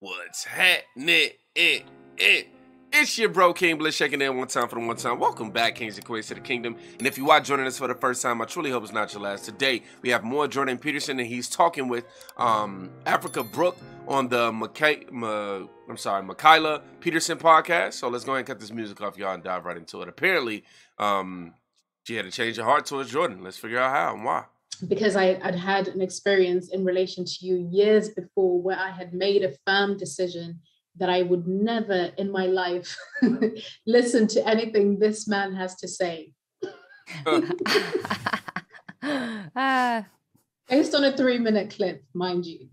What's happening? It's your bro King Blitz checking in one time for the one time. Welcome back, Kings and Queens, to the Kingdom. And if you are joining us for the first time, I truly hope it's not your last. Today we have more Jordan Peterson, and he's talking with Africa Brooke on the Michaela Peterson podcast. So let's go ahead and cut this music off, y'all, and dive right into it. Apparently, she had to change her heart towards Jordan. Let's figure out how and why. Because I'd had an experience in relation to you years before where I had made a firm decision that I would never in my life listen to anything this man has to say. Based on a 3-minute clip, mind you.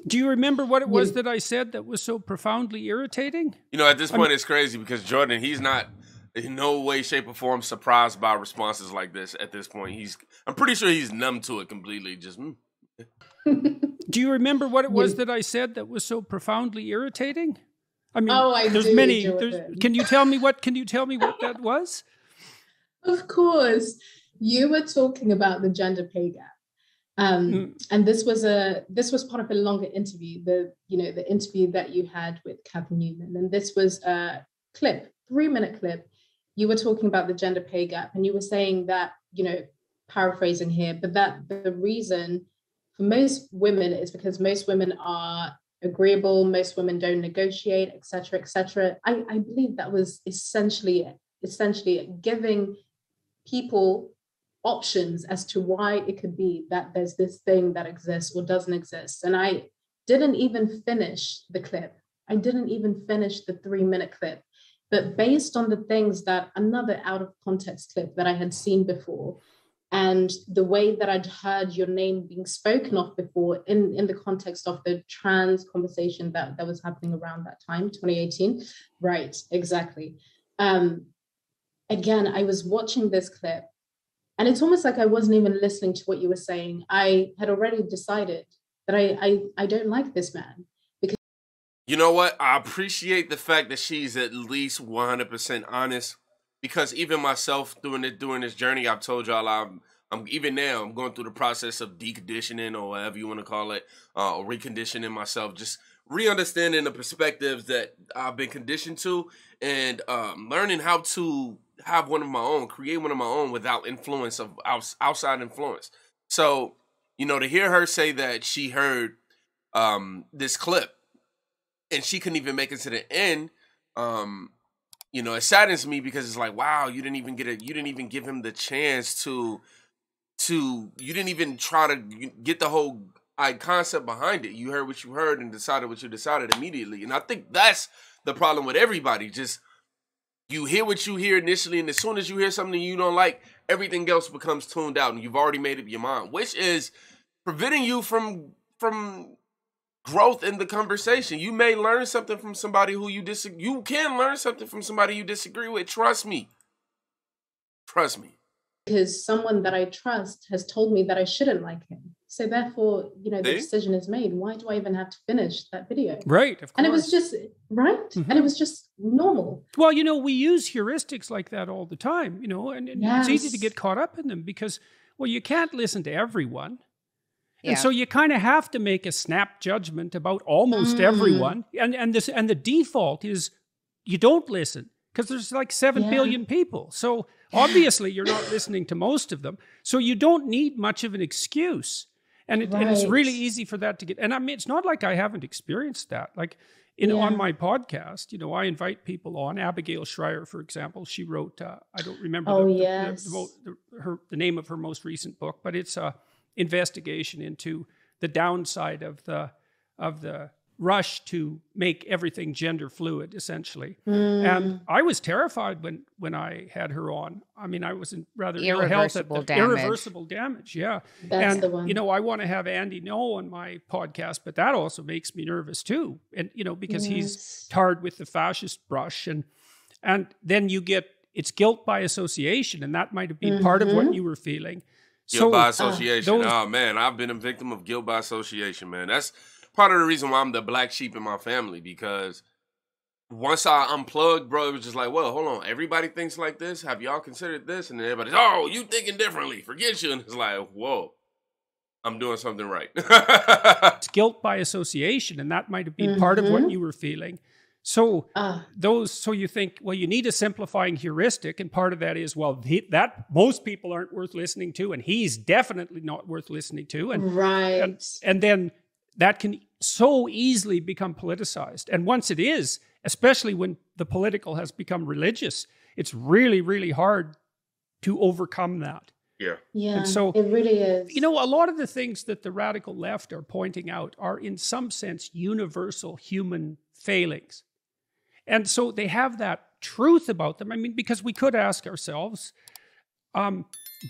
Do you remember what it was that I said that was so profoundly irritating? You know, at this point, it's crazy because Jordan, he's not in no way, shape, or form surprised by responses like this at this point. I'm pretty sure he's numb to it completely. Just. Do you remember what it was that I said that was so profoundly irritating? I mean, there's do, many. Jordan. Can you tell me what that was? Of course, you were talking about the gender pay gap, and this was part of a longer interview. The interview that you had with Kathy Newman, and this was a clip, 3-minute clip. You were talking about the gender pay gap, and you were saying that, paraphrasing here, but that the reason for most women is because most women are agreeable, most women don't negotiate, etc., etc. I believe that was essentially giving people options as to why it could be that there's this thing that exists or doesn't exist. And I didn't even finish the clip. I didn't even finish the 3-minute clip. But based on the things that another out of context clip that I had seen before, and the way that I'd heard your name being spoken of before in the context of the trans conversation that was happening around that time, 2018. Right, exactly. Again, I was watching this clip, and it's almost like I wasn't even listening to what you were saying. I had already decided that I don't like this man. You know what? I appreciate the fact that she's at least 100% honest, because even myself during this journey, I've told y'all I'm even now I'm going through the process of deconditioning, or whatever you want to call it, or reconditioning myself, just re-understanding the perspectives that I've been conditioned to, and learning how to have one of my own, create one of my own without influence of outside influence. So, to hear her say that she heard this clip, and she couldn't even make it to the end. It saddens me because it's like, wow, you didn't even give him the chance you didn't even try to get the whole concept behind it. You heard what you heard and decided what you decided immediately. And I think that's the problem with everybody. Just, you hear what you hear initially, and as soon as you hear something you don't like, everything else becomes tuned out, and you've already made up your mind, which is preventing you from growth in the conversation. You may learn something from somebody who you disagree. You can learn something from somebody you disagree with. Trust me. Because someone that I trust has told me that I shouldn't like him. So therefore, the decision is made. Why do I even have to finish that video? Right, of course. And it was just, right? Mm-hmm. And it was just normal. Well, we use heuristics like that all the time, and yes. It's easy to get caught up in them because, you can't listen to everyone. And so you kind of have to make a snap judgment about almost everyone. And the default is you don't listen because there's like 7 billion people. So obviously you're not listening to most of them. So you don't need much of an excuse. And it's really easy for that to get. And I mean, it's not like I haven't experienced that. Like on my podcast, I invite people on. Abigail Schreier, for example, she wrote, I don't remember the name of her most recent book, but it's a investigation into the downside of the rush to make everything gender fluid, essentially. And I was terrified when I had her on. I mean, I was in rather ill health at irreversible damage. Yeah. That's the one. I want to have Andy Ngo on my podcast, but that also makes me nervous too. And, because he's tarred with the fascist brush, and then it's guilt by association. And that might have been part of what you were feeling. Guilt by association. Oh, man, I've been a victim of guilt by association, man. That's part of the reason why I'm the black sheep in my family, because once I unplugged, bro, it was just like, well, hold on. Everybody thinks like this. Have y'all considered this? And then everybody's, you thinking differently. Forget you. And it's like, whoa. I'm doing something right. It's guilt by association, and that might have been part of what you were feeling. So so you think, well, you need a simplifying heuristic, and part of that is, well, that most people aren't worth listening to, and he's definitely not worth listening to, and then that can so easily become politicized. And once it is, especially when the political has become religious, it's really, really hard to overcome that. Yeah. Yeah, and so, it really is. You know, a lot of the things that the radical left are pointing out are in some sense universal human failings. And so they have that truth about them. I mean, because we could ask ourselves,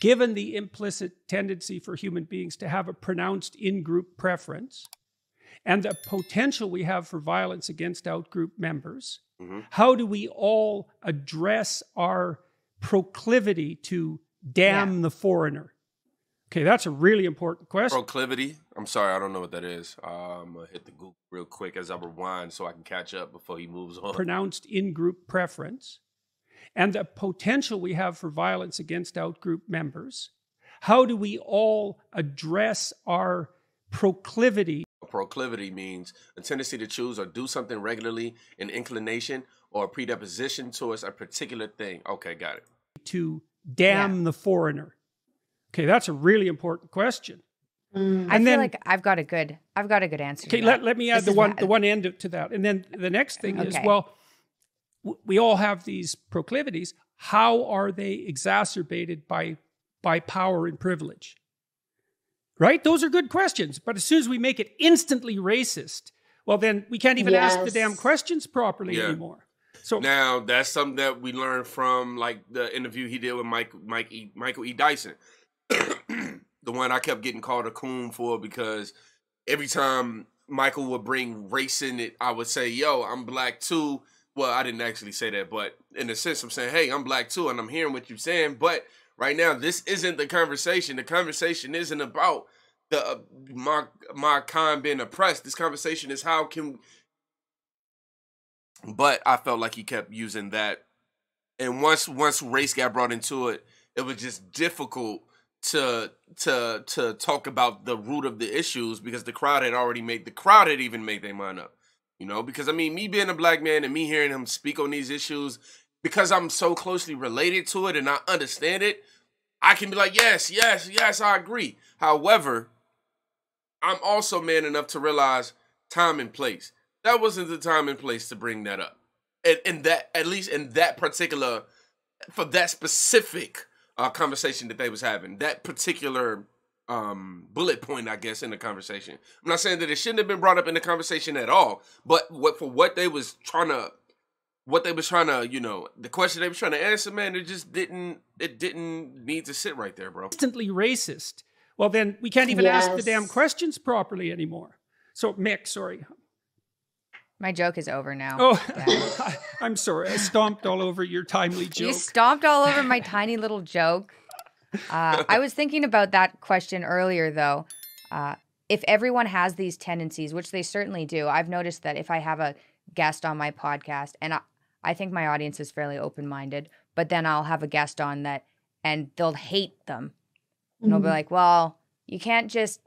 given the implicit tendency for human beings to have a pronounced in-group preference and the potential we have for violence against out-group members, how do we all address our proclivity to damn the foreigner? Okay, that's a really important question. Proclivity? I'm sorry, I don't know what that is. I'm going to hit the Google real quick as I rewind so I can catch up before he moves on. Pronounced in-group preference and the potential we have for violence against out-group members. How do we all address our proclivity? Proclivity means a tendency to choose or do something regularly, an inclination or a predisposition towards a particular thing. Okay, got it. To damn the foreigner. Okay, that's a really important question. And I feel like I've got a good answer. Okay, let me add the one end to that. And then the next thing is, well, we all have these proclivities. How are they exacerbated by power and privilege? Right? Those are good questions. But as soon as we make it instantly racist, well, then we can't even ask the damn questions properly anymore. So now that's something that we learned from like the interview he did with Michael E. Dyson. The one I kept getting called a coon for because every time Michael would bring race in it, I would say, yo, I'm black too. Well, I didn't actually say that, but in a sense I'm saying, hey, I'm black too, and I'm hearing what you're saying. But right now, this isn't the conversation. The conversation isn't about my kind being oppressed. This conversation is how can... But I felt like he kept using that. And once race got brought into it, it was just difficult to talk about the root of the issues because the crowd had even made their mind up. You know, because I mean, me being a black man and me hearing him speak on these issues, because I'm so closely related to it and I understand it, I can be like, yes, I agree. However, I'm also man enough to realize time and place. That wasn't the time and place to bring that up. And that, at least in that particular, for that specific conversation that they was having, that particular bullet point, I guess, in the conversation. I'm not saying that it shouldn't have been brought up in the conversation at all, but what they was trying to, you know, the question they was trying to answer, man, it didn't need to sit right there, bro. Instantly racist. Well, then we can't even ask the damn questions properly anymore. So, Mick, sorry. My joke is over now. Oh, I'm sorry. I stomped all over your timely joke. You stomped all over my tiny little joke. I was thinking about that question earlier, though. If everyone has these tendencies, which they certainly do, I've noticed that if I have a guest on my podcast, and I think my audience is fairly open-minded, but then I'll have a guest on that, and they'll hate them. And they'll be like, well, you can't just,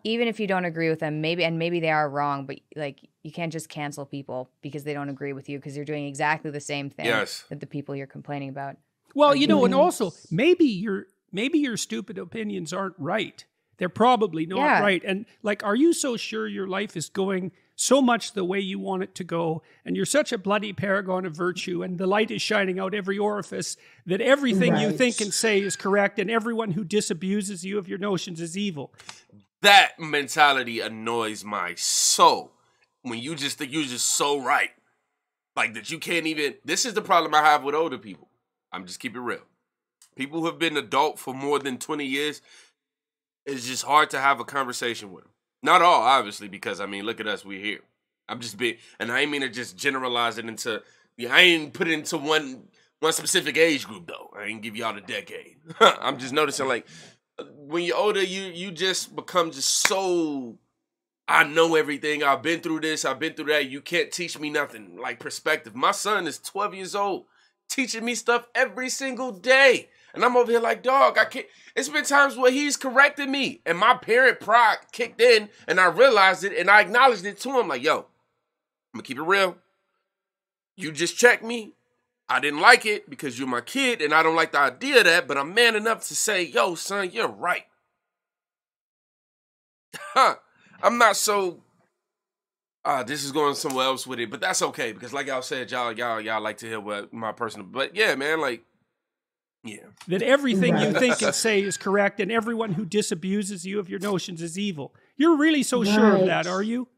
even if you don't agree with them, maybe they are wrong, but like you can't just cancel people because they don't agree with you because you're doing exactly the same thing that the people you're complaining about. Well, you know, and also maybe your stupid opinions aren't right. They're probably not right. And like, are you so sure your life is going so much the way you want it to go, and you're such a bloody paragon of virtue, and the light is shining out every orifice, that everything you think and say is correct, and everyone who disabuses you of your notions is evil? That mentality annoys my soul. When you just think you're just so right. Like that you can't even... This is the problem I have with older people. I'm just keeping it real. People who have been adult for more than 20 years, it's just hard to have a conversation with them. Not all, obviously, because, I mean, look at us, we're here. I'm just being... And I ain't mean to just generalize it into... I ain't put it into one specific age group, though. I ain't give y'all the decade. I'm just noticing, like, when you're older, you just become just so... I know everything. I've been through this. I've been through that. You can't teach me nothing. Like perspective. My son is 12 years old, teaching me stuff every single day. And I'm over here like, dog, I can't. It's been times where he's corrected me, and my parent pride kicked in, and I realized it, and I acknowledged it to him. Like, yo, I'm gonna keep it real. You just checked me. I didn't like it because you're my kid, and I don't like the idea of that, but I'm man enough to say, yo, son, you're right. I'm not so... this is going somewhere else with it, but that's okay, because like y'all said, y'all like to hear what my personal... But yeah, man, like, yeah. That everything you think and say is correct, and everyone who disabuses you of your notions is evil. You're really so sure of that, are you?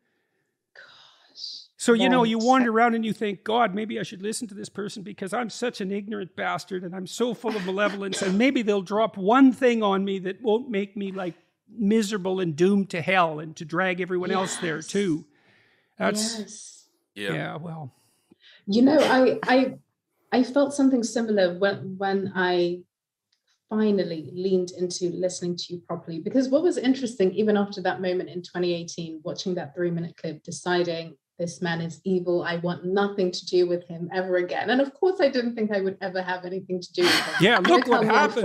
So, you know, you wander around and you think, God, maybe I should listen to this person because I'm such an ignorant bastard and I'm so full of malevolence, and maybe they'll drop one thing on me that won't make me like miserable and doomed to hell and to drag everyone else there too. That's, yeah, well. You know, I felt something similar when I finally leaned into listening to you properly, because what was interesting, even after that moment in 2018, watching that 3-minute clip, deciding this man is evil, I want nothing to do with him ever again. And of course, I didn't think I would ever have anything to do with him. Yeah, look what happened.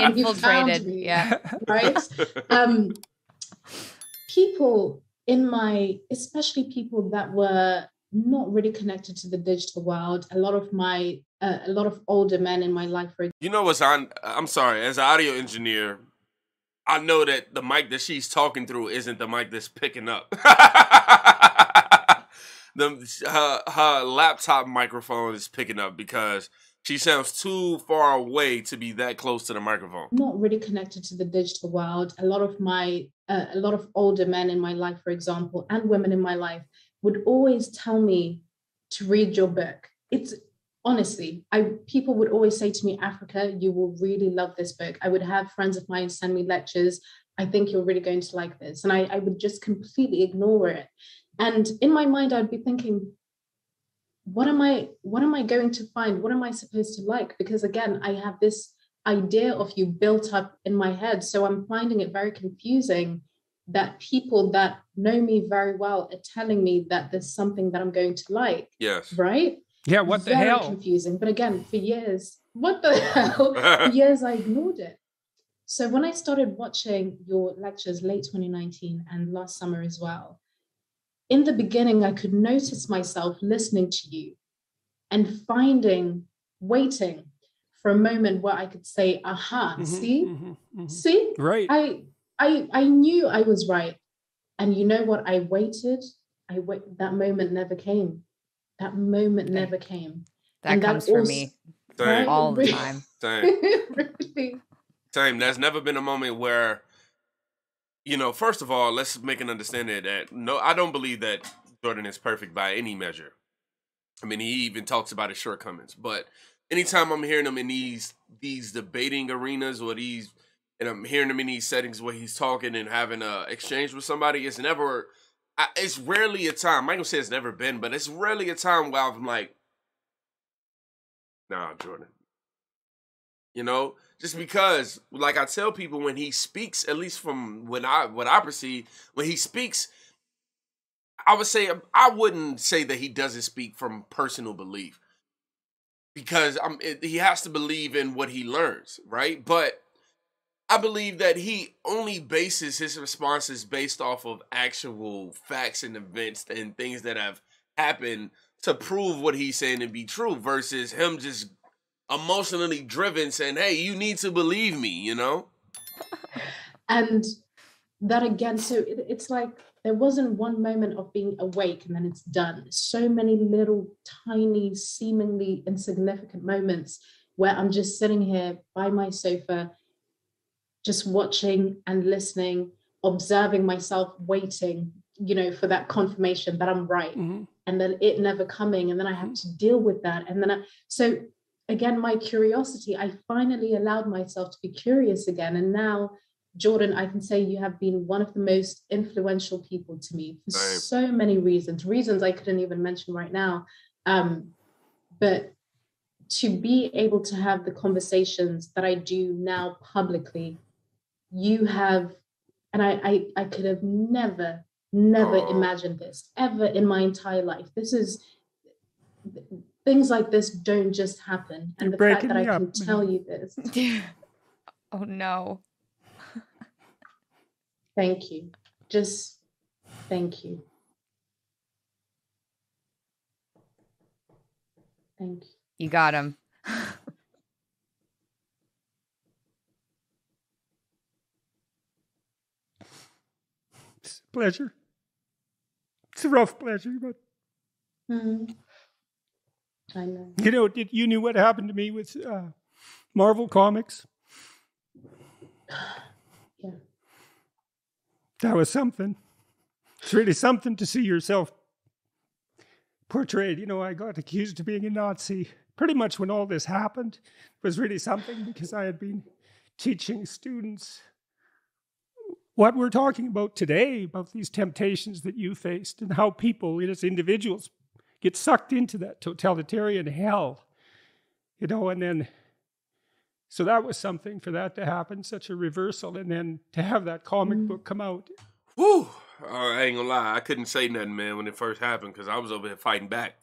Infiltrated. Yeah. Right? People especially people that were not really connected to the digital world, a lot of older men in my life. You know what's I'm sorry, as an audio engineer, I know that the mic that she's talking through isn't the mic that's picking up. Her laptop microphone is picking up because she sounds too far away to be that close to the microphone. Not really connected to the digital world. A lot of older men in my life, for example, and women in my life would always tell me to read your book. It's honestly, people would always say to me, Africa, you will really love this book. I would have friends of mine send me lectures. I think you're really going to like this. And I would just completely ignore it. And in my mind, I'd be thinking, what am I going to find? What am I supposed to like? Because again, I have this idea of you built up in my head. So I'm finding it very confusing that people that know me very well are telling me that there's something that I'm going to like. Yes. Right? Yeah, what the hell? Very confusing. But again, for years, what the hell? For years, I ignored it. So when I started watching your lectures late 2019 and last summer as well, in the beginning, I could notice myself listening to you and waiting for a moment where I could say, aha, see? Right. I knew I was right. And you know what? I waited. That moment never came. That moment never came. That comes for me all the time. Same. Really? Same. There's never been a moment where, you know, first of all, let's make an understanding that no, I don't believe that Jordan is perfect by any measure. I mean, he even talks about his shortcomings. But anytime I'm hearing him in these debating arenas and I'm hearing him in these settings where he's talking and having an exchange with somebody, it's rarely a time. I'm not gonna say it's never been, but it's rarely a time where I'm like, nah, Jordan. You know, just because, like I tell people, when he speaks, at least from what I perceive, when he speaks, I wouldn't say that he doesn't speak from personal belief, because he has to believe in what he learns, right? But I believe that he only bases his responses based off of actual facts and events and things that have happened to prove what he's saying to be true, versus him just emotionally driven saying, hey, you need to believe me, you know? And that again, so it's like there wasn't one moment of being awake and then it's done. So many little, tiny, seemingly insignificant moments where I'm just sitting here by my sofa, just watching and listening, observing myself, waiting, you know, for that confirmation that I'm right. Mm-hmm. And then it never coming. And then I have to deal with that. And then so again, my curiosity, I finally allowed myself to be curious again. And now, Jordan, I can say you have been one of the most influential people to me for so many reasons I couldn't even mention right now. But to be able to have the conversations that I do now publicly, you have, and I could have never imagined this ever in my entire life. This is things like this don't just happen. And You're the fact that I breaking me can up, tell man. you this. Oh no. Thank you. Just thank you. Thank you. You got him. It's a pleasure. It's a rough pleasure, but I know. you know, you knew what happened to me with Marvel Comics. Yeah. That was something. It's really something to see yourself portrayed. You know, I got accused of being a Nazi pretty much when all this happened. It was really something because I had been teaching students what we're talking about today, about these temptations that you faced and how people, as individuals, get sucked into that totalitarian hell. You know, and then, so that was something for that to happen, such a reversal, and then to have that comic book come out. Whew. I ain't gonna lie, I couldn't say nothing, man, when it first happened, because I was over here fighting back.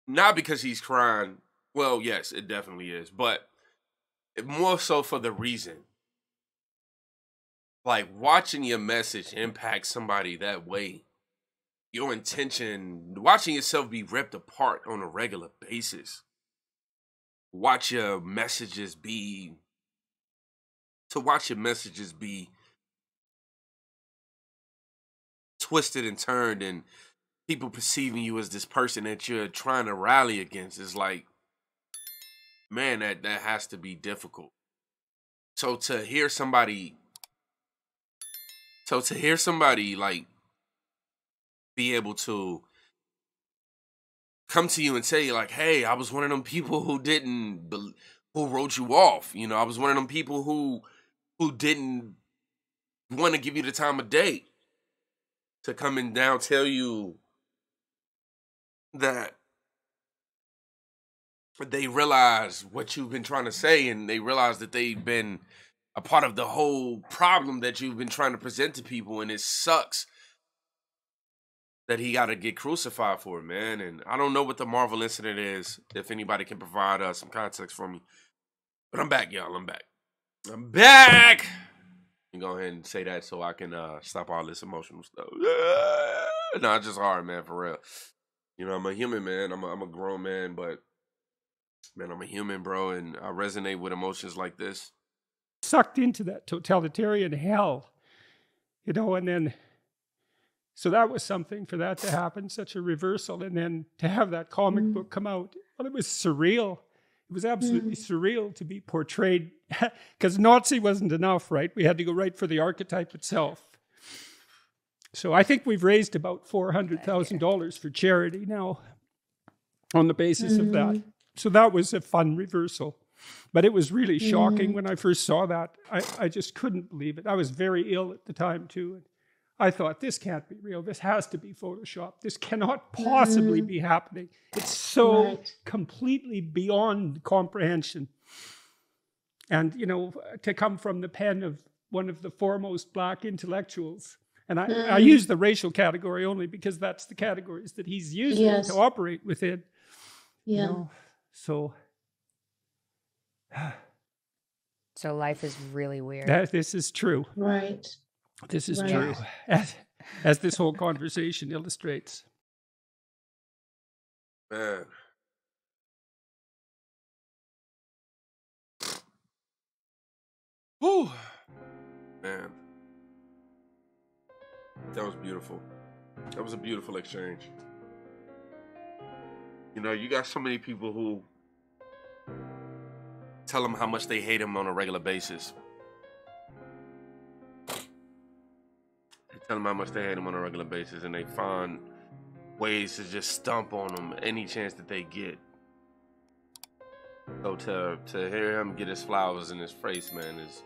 Not because he's crying. Well, yes, it definitely is, but more so for the reason. Like, watching your message impact somebody that way, your intention, watching yourself be ripped apart on a regular basis, watch your messages be twisted and turned, and people perceiving you as this person that you're trying to rally against is like, man, that has to be difficult. So to hear somebody like be able to come to you and say like, hey, I was one of them people who wrote you off. You know, I was one of them people who didn't want to give you the time of day. To come and down tell you that they realize what you've been trying to say, and they realize that they've been a part of the whole problem that you've been trying to present to people, and it sucks that he got to get crucified for it, man. And I don't know what the Marvel incident is, if anybody can provide some context for me. But I'm back, y'all. I'm back! You go ahead and say that so I can stop all this emotional stuff. No, it's just hard, man, for real. You know, I'm a human, man. I'm a grown man, but, man, I'm a human, bro, and I resonate with emotions like this. Sucked into that totalitarian hell, you know, and then, so that was something for that to happen, such a reversal, and then to have that comic book come out, well, it was surreal. It was absolutely surreal to be portrayed, because Nazi wasn't enough, right? We had to go right for the archetype itself. So I think we've raised about $400,000 for charity now on the basis of that. So that was a fun reversal. But it was really shocking when I first saw that. I just couldn't believe it. I was very ill at the time too. And I thought, this can't be real. This has to be Photoshopped. This cannot possibly be happening. It's so completely beyond comprehension. And, you know, to come from the pen of one of the foremost Black intellectuals. And I use the racial category only because that's the categories that he's using to operate within. Yeah. You know? So life is really weird. This is true. Right. This is true, as this whole conversation illustrates. Man. Whew. Man. That was beautiful. That was a beautiful exchange. You know, you got so many people who tell him how much they hate him on a regular basis. They tell him how much they hate him on a regular basis, and they find ways to just stomp on him any chance that they get. So to hear him get his flowers in his face, man, is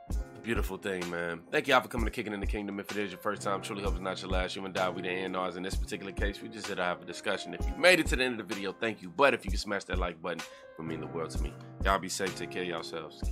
a beautiful thing, man. Thank y'all for coming to Kicking in the Kingdom. If it is your first time, truly hope it's not your last. You and die, we didn't end ours. In this particular case, we just did have a discussion. If you made it to the end of the video, thank you. But if you can smash that like button, it would mean the world to me. Y'all be safe. Take care of yourselves.